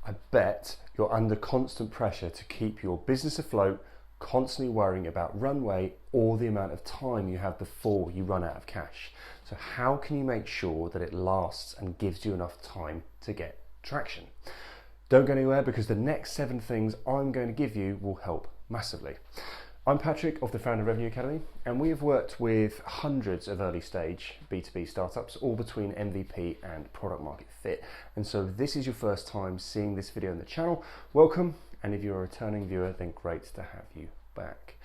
I bet you're under constant pressure to keep your business afloat, constantly worrying about runway or the amount of time you have before you run out of cash. So how can you make sure that it lasts and gives you enough time to get traction? Don't go anywhere, because the next 7 things I'm going to give you will help massively. I'm Patrick of the Founder Revenue Academy, and we have worked with hundreds of early stage B2B startups, all between MVP and product market fit. And so if this is your first time seeing this video on the channel, welcome. And if you're a returning viewer, then great to have you back.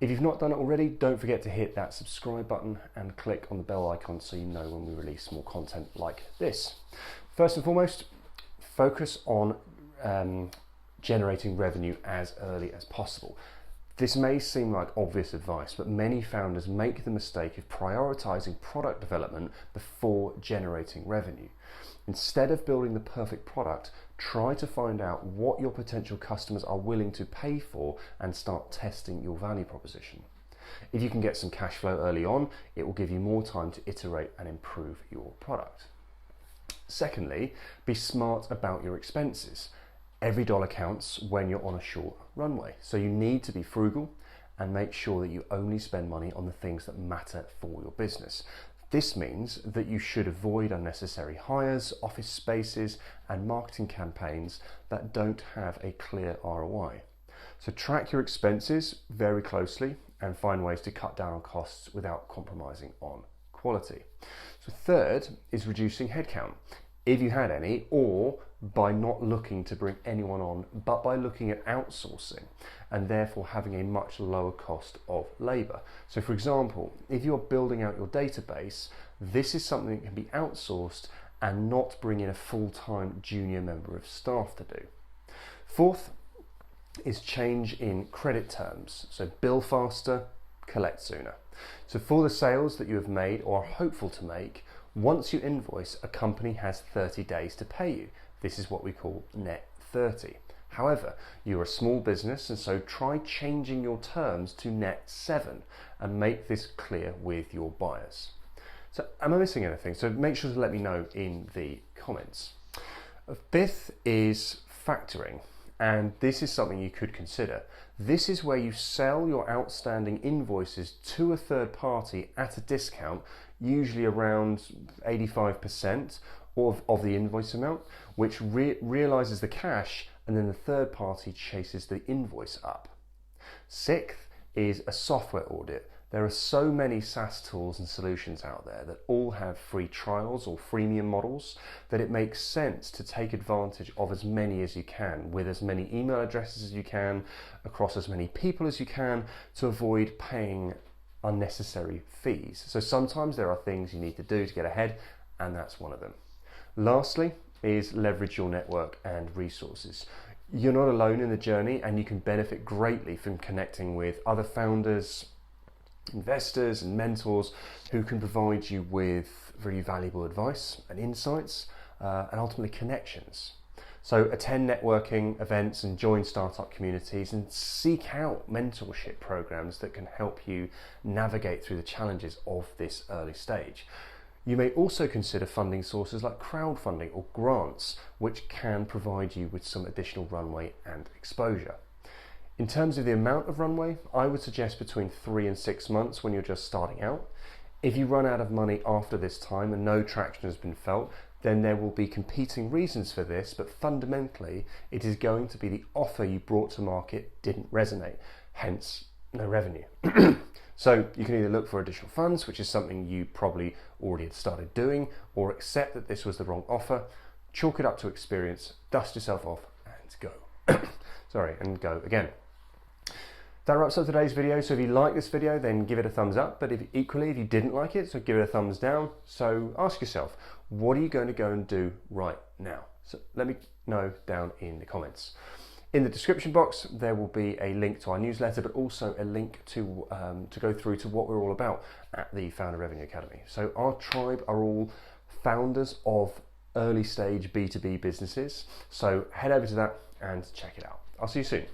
If you've not done it already, don't forget to hit that subscribe button and click on the bell icon so you know when we release more content like this. First and foremost, focus on generating revenue as early as possible. This may seem like obvious advice, but many founders make the mistake of prioritizing product development before generating revenue. Instead of building the perfect product, try to find out what your potential customers are willing to pay for and start testing your value proposition. If you can get some cash flow early on, it will give you more time to iterate and improve your product. Secondly, be smart about your expenses. Every dollar counts when you're on a short runway. So you need to be frugal and make sure that you only spend money on the things that matter for your business. This means that you should avoid unnecessary hires, office spaces, and marketing campaigns that don't have a clear ROI. So track your expenses very closely and find ways to cut down on costs without compromising on quality. So third is reducing headcount, if you had any, or by not looking to bring anyone on, but by looking at outsourcing and therefore having a much lower cost of labor. So for example, if you're building out your database, this is something that can be outsourced and not bring in a full-time junior member of staff to do. Fourth is change in credit terms. So bill faster, collect sooner. So for the sales that you have made or are hopeful to make, once you invoice, a company has 30 days to pay you. This is what we call net 30. However, you're a small business, and so try changing your terms to net 7 and make this clear with your buyers. So am I missing anything? So make sure to let me know in the comments. Fifth is factoring, and this is something you could consider. This is where you sell your outstanding invoices to a third party at a discount, usually around 85% of the invoice amount, which realizes the cash, and then the third party chases the invoice up. Sixth is a software audit. There are so many SaaS tools and solutions out there that all have free trials or freemium models that it makes sense to take advantage of as many as you can, with as many email addresses as you can, across as many people as you can, to avoid paying unnecessary fees. So sometimes there are things you need to do to get ahead, and that's one of them. Lastly is leverage your network and resources. You're not alone in the journey, and you can benefit greatly from connecting with other founders, investors and mentors who can provide you with very valuable advice and insights and ultimately connections. So attend networking events and join startup communities and seek out mentorship programs that can help you navigate through the challenges of this early stage. You may also consider funding sources like crowdfunding or grants, which can provide you with some additional runway and exposure. In terms of the amount of runway, I would suggest between 3 and 6 months when you're just starting out. If you run out of money after this time and no traction has been felt, then there will be competing reasons for this, but fundamentally it is going to be the offer you brought to market didn't resonate, hence no revenue. So you can either look for additional funds, which is something you probably already had started doing, or accept that this was the wrong offer, chalk it up to experience, dust yourself off and go. And go again. That wraps up today's video. So if you like this video, then give it a thumbs up. But if you didn't like it, so give it a thumbs down. So ask yourself, what are you going to go and do right now? So let me know down in the comments. In the description box, there will be a link to our newsletter, but also a link to go through to what we're all about at the Founder Revenue Academy. So our tribe are all founders of early stage B2B businesses. So head over to that and check it out. I'll see you soon.